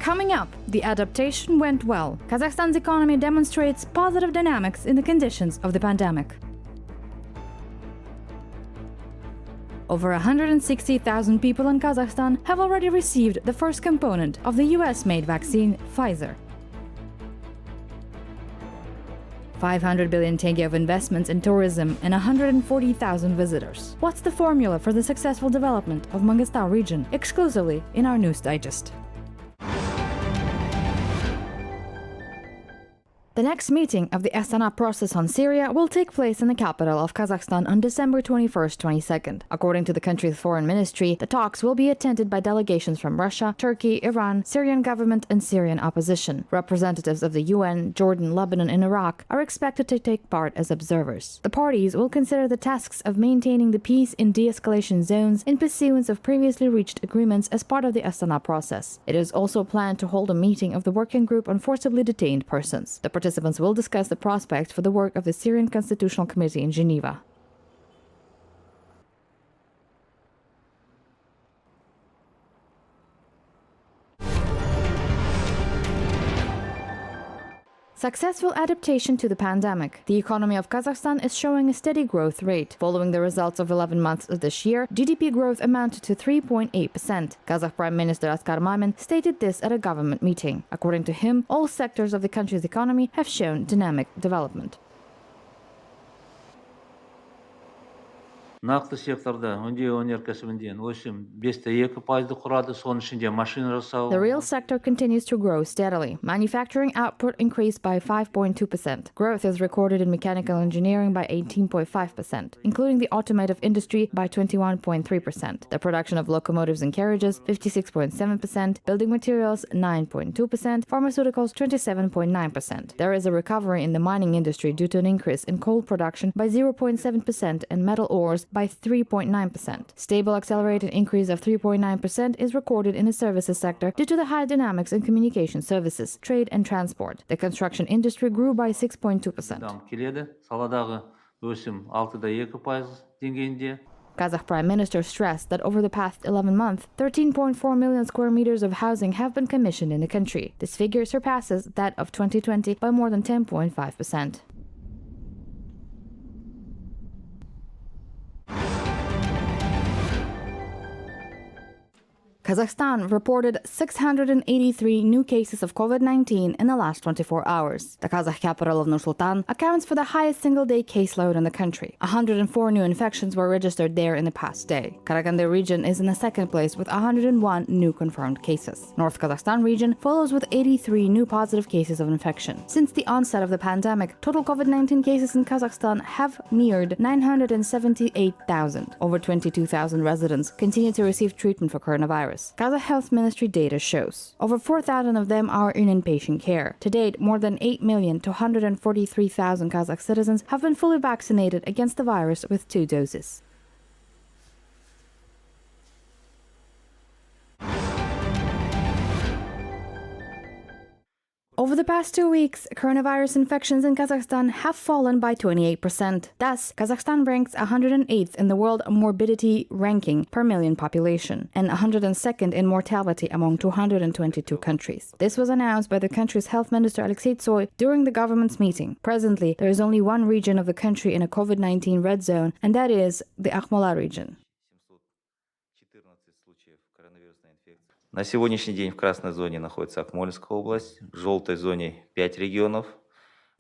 Coming up, the adaptation went well. Kazakhstan's economy demonstrates positive dynamics in the conditions of the pandemic. Over 160,000 people in Kazakhstan have already received the first component of the US-made vaccine, Pfizer. 500 billion tenge of investments in tourism and 140,000 visitors. What's the formula for the successful development of Mangystau region? Exclusively in our news digest. The next meeting of the Astana process on Syria will take place in the capital of Kazakhstan on December 21st, 22nd. According to the country's foreign ministry, the talks will be attended by delegations from Russia, Turkey, Iran, Syrian government, and Syrian opposition. Representatives of the UN, Jordan, Lebanon, and Iraq are expected to take part as observers. The parties will consider the tasks of maintaining the peace in de-escalation zones in pursuance of previously reached agreements as part of the Astana process. It is also planned to hold a meeting of the working group on forcibly detained persons. The participants will discuss the prospects for the work of the Syrian Constitutional Committee in Geneva. Successful adaptation to the pandemic. The economy of Kazakhstan is showing a steady growth rate. Following the results of 11 months of this year, GDP growth amounted to 3.8%. Kazakh Prime Minister Askar Mamin stated this at a government meeting. According to him, all sectors of the country's economy have shown dynamic development. Нақты секторда өңдеу өнеркәсібінен өсім 5.2% құрады, соның ішінде машина жасау. The real sector continues to grow steadily. Manufacturing output increased by 5.2%. Growth is recorded in mechanical engineering by 18.5%, including the automotive industry by 21.3%. The production of locomotives and carriages 56.7%, building materials 9.2%, pharmaceuticals 27.9%. There is a recovery in the mining industry due to an increase in coal production by 0.7% and metal ores by 3.9%. Stable accelerated increase of 3.9% is recorded in the services sector due to the high dynamics in communication services, trade and transport. The construction industry grew by 6.2%. Саладағы өсім 6.2% деңгейінде. Kazakh Prime Minister stressed that over the past 11 months, 13.4 million square meters of housing have been commissioned in the country. This figure surpasses that of 2020 by more than 10.5%. Kazakhstan reported 683 new cases of COVID-19 in the last 24 hours. The Kazakh capital of Nur-Sultan accounts for the highest single-day caseload in the country. 104 new infections were registered there in the past day. Karaganda region is in the second place with 101 new confirmed cases. North Kazakhstan region follows with 83 new positive cases of infection. Since the onset of the pandemic, total COVID-19 cases in Kazakhstan have neared 978,000. Over 22,000 residents continue to receive treatment for coronavirus. Kazakh Health Ministry data shows over 4,000 of them are in inpatient care. To date, more than 8,243,000 Kazakh citizens have been fully vaccinated against the virus with 2 doses. Over the past 2 weeks, coronavirus infections in Kazakhstan have fallen by 28%. Thus, Kazakhstan ranks 108th in the world morbidity ranking per million population and 102nd in mortality among 222 countries. This was announced by the country's health minister Alexei Tsoy during the government's meeting. Presently, there is only one region of the country in a COVID-19 red zone, and that is the Akmola region. На сегодняшний день в красной зоне находится Акмольская область, в желтой зоне 5 регионов.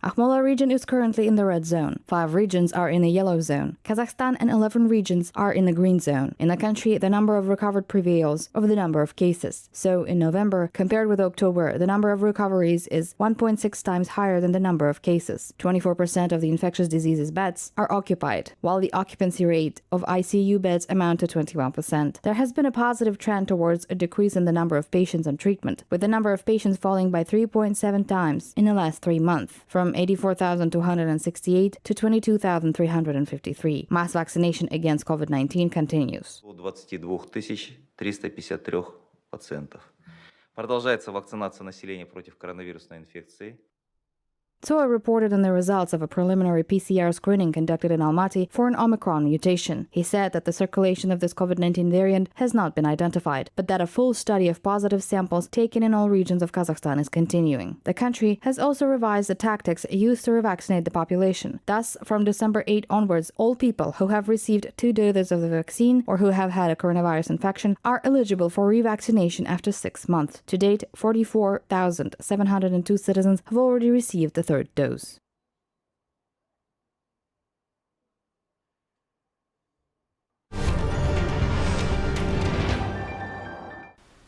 Akmola region is currently in the red zone. 5 regions are in the yellow zone. Kazakhstan and 11 regions are in the green zone. In the country, the number of recovered prevails over the number of cases. So, in November, compared with October, the number of recoveries is 1.6 times higher than the number of cases. 24% of the infectious diseases beds are occupied, while the occupancy rate of ICU beds amount to 21%. There has been a positive trend towards a decrease in the number of patients on treatment, with the number of patients falling by 3.7 times in the last 3 months, from 84,268 to 22,353. Mass vaccination against COVID-19 continues. 22 353 пациентов. Продолжается вакцинация населения против коронавирусной инфекции. Tsoy reported on the results of a preliminary PCR screening conducted in Almaty for an Omicron mutation. He said that the circulation of this COVID-19 variant has not been identified, but that a full study of positive samples taken in all regions of Kazakhstan is continuing. The country has also revised the tactics used to revaccinate the population. Thus, from December 8 onwards, all people who have received 2 doses of the vaccine or who have had a coronavirus infection are eligible for revaccination after 6 months. To date, 44,702 citizens have already received the 3rd dose.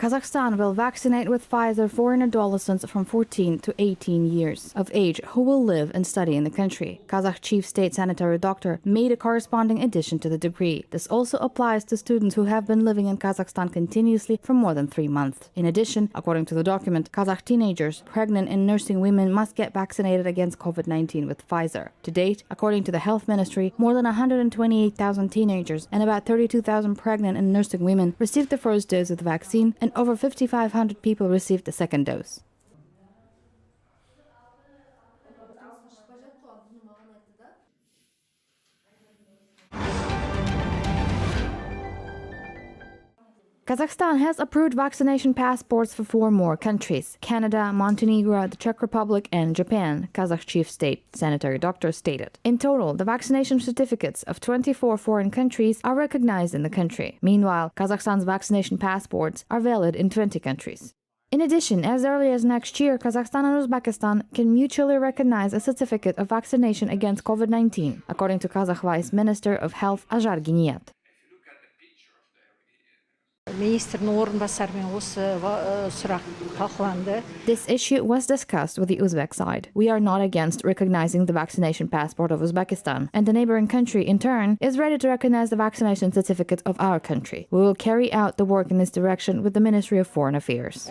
Kazakhstan will vaccinate with Pfizer foreign adolescents from 14 to 18 years of age who will live and study in the country. Kazakh chief state sanitary doctor made a corresponding addition to the decree. This also applies to students who have been living in Kazakhstan continuously for more than 3 months. In addition, according to the document, Kazakh teenagers, pregnant and nursing women must get vaccinated against COVID-19 with Pfizer. To date, according to the health ministry, more than 128,000 teenagers and about 32,000 pregnant and nursing women received the first dose of the vaccine, and over 5,500 people received the second dose. Kazakhstan has approved vaccination passports for 4 more countries: Canada, Montenegro, the Czech Republic, and Japan, Kazakh chief state sanitary doctor stated. In total, the vaccination certificates of 24 foreign countries are recognized in the country. Meanwhile, Kazakhstan's vaccination passports are valid in 20 countries. In addition, as early as next year, Kazakhstan and Uzbekistan can mutually recognize a certificate of vaccination against COVID-19, according to Kazakh Vice Minister of Health Ajar Giniat. This issue was discussed with the Uzbek side. We are not against recognizing the vaccination passport of Uzbekistan, and the neighboring country, in turn, is ready to recognize the vaccination certificate of our country. We will carry out the work in this direction with the Ministry of Foreign Affairs.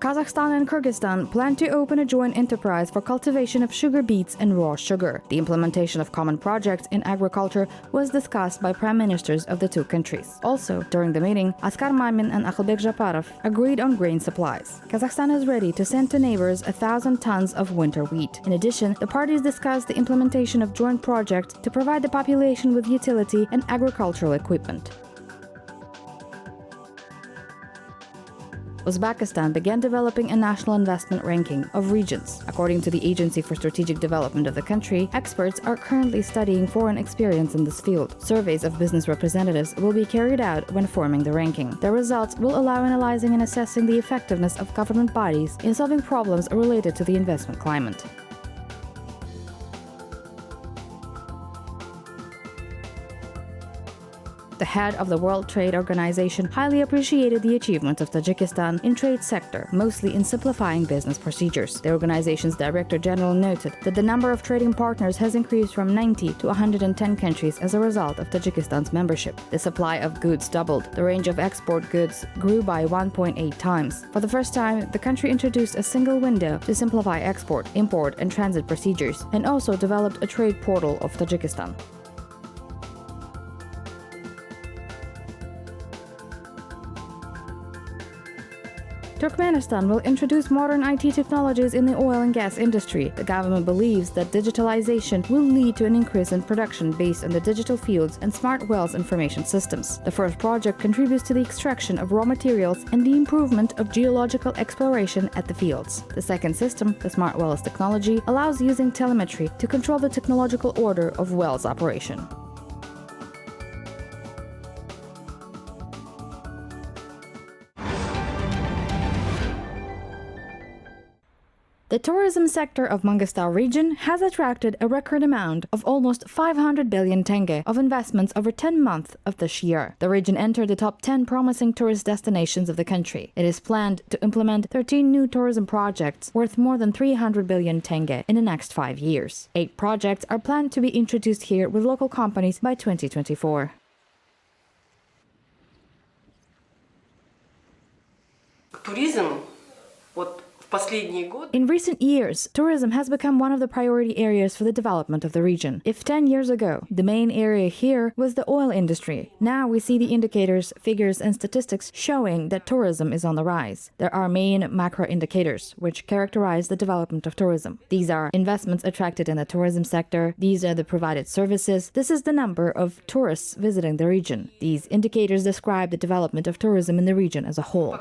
Kazakhstan and Kyrgyzstan plan to open a joint enterprise for cultivation of sugar beets and raw sugar. The implementation of common projects in agriculture was discussed by prime ministers of the 2 countries. Also, during the meeting, Askar Mamin and Akhlbek Japarov agreed on grain supplies. Kazakhstan is ready to send to neighbors 1,000 tons of winter wheat. In addition, the parties discussed the implementation of joint projects to provide the population with utility and agricultural equipment. Uzbekistan began developing a national investment ranking of regions. According to the Agency for Strategic Development of the country, experts are currently studying foreign experience in this field. Surveys of business representatives will be carried out when forming the ranking. The results will allow analyzing and assessing the effectiveness of government bodies in solving problems related to the investment climate. The head of the World Trade Organization highly appreciated the achievements of Tajikistan in trade sector, mostly in simplifying business procedures. The organization's Director General noted that the number of trading partners has increased from 90 to 110 countries as a result of Tajikistan's membership. The supply of goods doubled. The range of export goods grew by 1.8 times. For the first time, the country introduced a single window to simplify export, import, and transit procedures, and also developed a trade portal of Tajikistan. Turkmenistan will introduce modern IT technologies in the oil and gas industry. The government believes that digitalization will lead to an increase in production based on the digital fields and smart wells information systems. The first project contributes to the extraction of raw materials and the improvement of geological exploration at the fields. The second system, the smart wells technology, allows using telemetry to control the technological order of wells operation. The tourism sector of Mangystau region has attracted a record amount of almost 500 billion tenge of investments over 10 months of this year. The region entered the top 10 promising tourist destinations of the country. It is planned to implement 13 new tourism projects worth more than 300 billion tenge in the next 5 years. 8 projects are planned to be introduced here with local companies by 2024. Туризм, вот In recent years, tourism has become one of the priority areas for the development of the region. If 10 years ago, the main area here was the oil industry, now we see the indicators, figures, and statistics showing that tourism is on the rise. There are main macro indicators which characterize the development of tourism. These are investments attracted in the tourism sector, these are the provided services, this is the number of tourists visiting the region. These indicators describe the development of tourism in the region as a whole.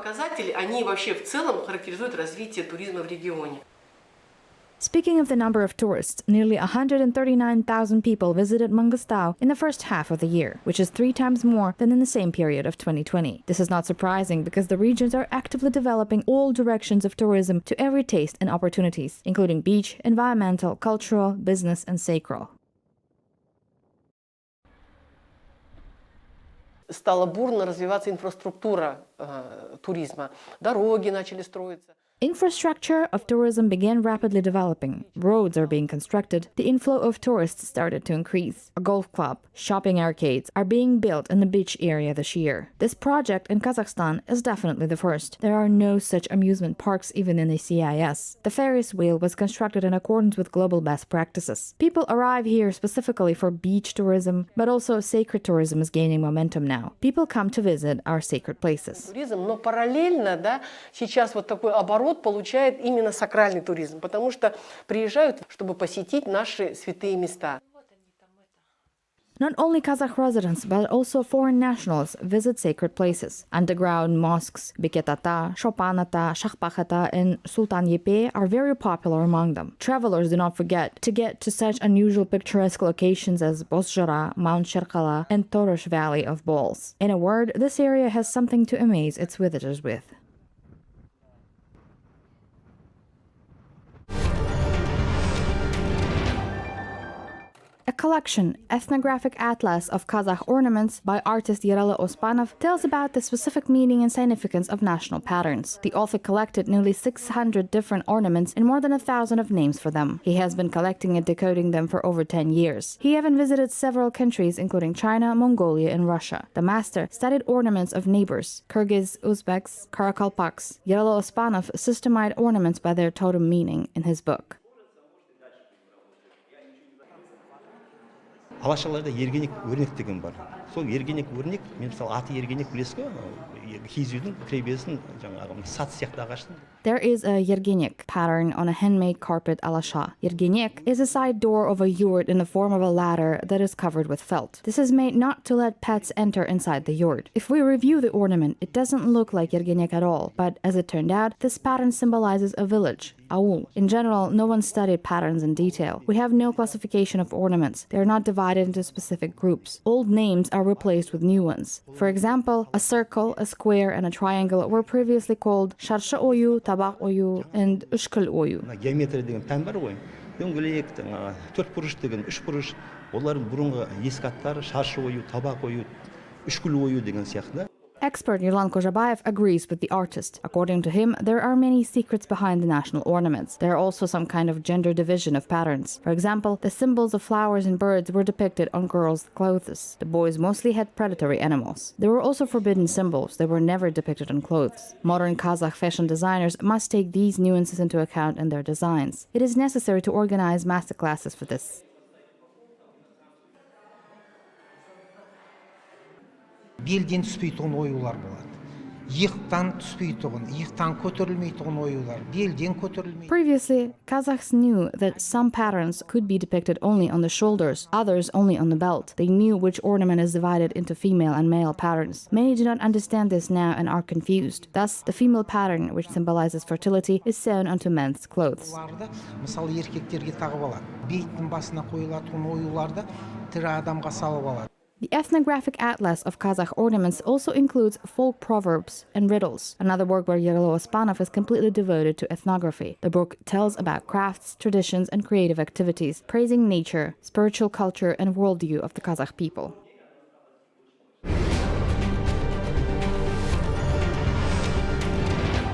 Speaking of the number of tourists, nearly 139,000 people visited Mangystau in the first half of the year, which is 3 times more than in the same period of 2020. This is not surprising because the regions are actively developing all directions of tourism to every taste and opportunities, including beach, environmental, cultural, business, and sacral. Стала бурно развиваться инфраструктура туризма. Дороги начали строиться. Infrastructure of tourism began rapidly developing. Roads are being constructed. The inflow of tourists started to increase. A golf club, shopping arcades are being built in the beach area this year. This project in Kazakhstan is definitely the first. There are no such amusement parks even in the CIS. The Ferris wheel was constructed in accordance with global best practices. People arrive here specifically for beach tourism, but also sacred tourism is gaining momentum now. People come to visit our sacred places. Туризм, но параллельно, да, сейчас вот такой оборот получает именно сакральный туризм, потому что приезжают, чтобы посетить наши святые места. Not only Kazakh residents, but also foreign nationals visit sacred places. Underground mosques, Beketata, Shopanata, Shakhpakhata, and Sultan Yepe are very popular among them. Travelers do not forget to get to such unusual picturesque locations as Bozjara, Mount Sherkala, and Torosh Valley of Balls. In a word, this area has something to amaze its visitors with. A collection, ethnographic atlas of Kazakh ornaments by artist Yerali Ospanov tells about the specific meaning and significance of national patterns. The author collected nearly 600 different ornaments and more than 1,000 of names for them. He has been collecting and decoding them for over 10 years. He even visited several countries including China, Mongolia, and Russia. The master studied ornaments of neighbors, Kyrgyz, Uzbeks, Karakalpaks. Yerali Ospanov systemized ornaments by their totem meaning in his book. Алашаларда ергенек өрнек деген бар. Сол ергенек өрнек, мен мысалы аты ергенек білесіз ғой, киіз үйдің кіреберісін жаңағы сат сияқты ағаштың. There is a yergenik pattern on a handmade carpet alasha. Yergenik is a side door of a yurt in the form of a ladder that is covered with felt. This is made not to let pets enter inside the yurt. If we review the ornament, it doesn't look like yergenik at all, but as it turned out, this pattern symbolizes a village, aul. In general, no one studied patterns in detail. We have no classification of ornaments. They are not divided into specific groups. Old names are replaced with new ones. For example, a circle, a square, and a triangle were previously called sharshi oyu, tabak oyu, and ushkul oyu. Геометрия деген пән бар ғой. Дөңгелек, төртбұрыш деген үшбұрыш, олардың бұрынғы ескі аттары шаршы ою, табақ ою, үшкіл ою деген сияқты. Expert Yerlan Kojabayev agrees with the artist. According to him, there are many secrets behind the national ornaments. There are also some kind of gender division of patterns. For example, the symbols of flowers and birds were depicted on girls' clothes. The boys mostly had predatory animals. There were also forbidden symbols. They were never depicted on clothes. Modern Kazakh fashion designers must take these nuances into account in their designs. It is necessary to organize masterclasses for this. Белден түспейтұғын оюлар болады. Иықтан түспейтұғын, иықтан көтерілмейтұғын оюлар, белден көтерілмейтұғын. Previously, Kazakhs knew that some patterns could be depicted only on the shoulders, others only on the belt. They knew which ornament is divided into female and male patterns. Many do not understand this now and are confused. Thus, the female pattern, which symbolizes fertility, is sewn onto men's clothes. Мысалы, еркектерге тағып алады. Бейттің басына қойылатын оюларды тірі адамға салып алады. The ethnographic atlas of Kazakh ornaments also includes folk proverbs and riddles, another work where Yerali Ospanov is completely devoted to ethnography. The book tells about crafts, traditions, and creative activities, praising nature, spiritual culture, and worldview of the Kazakh people.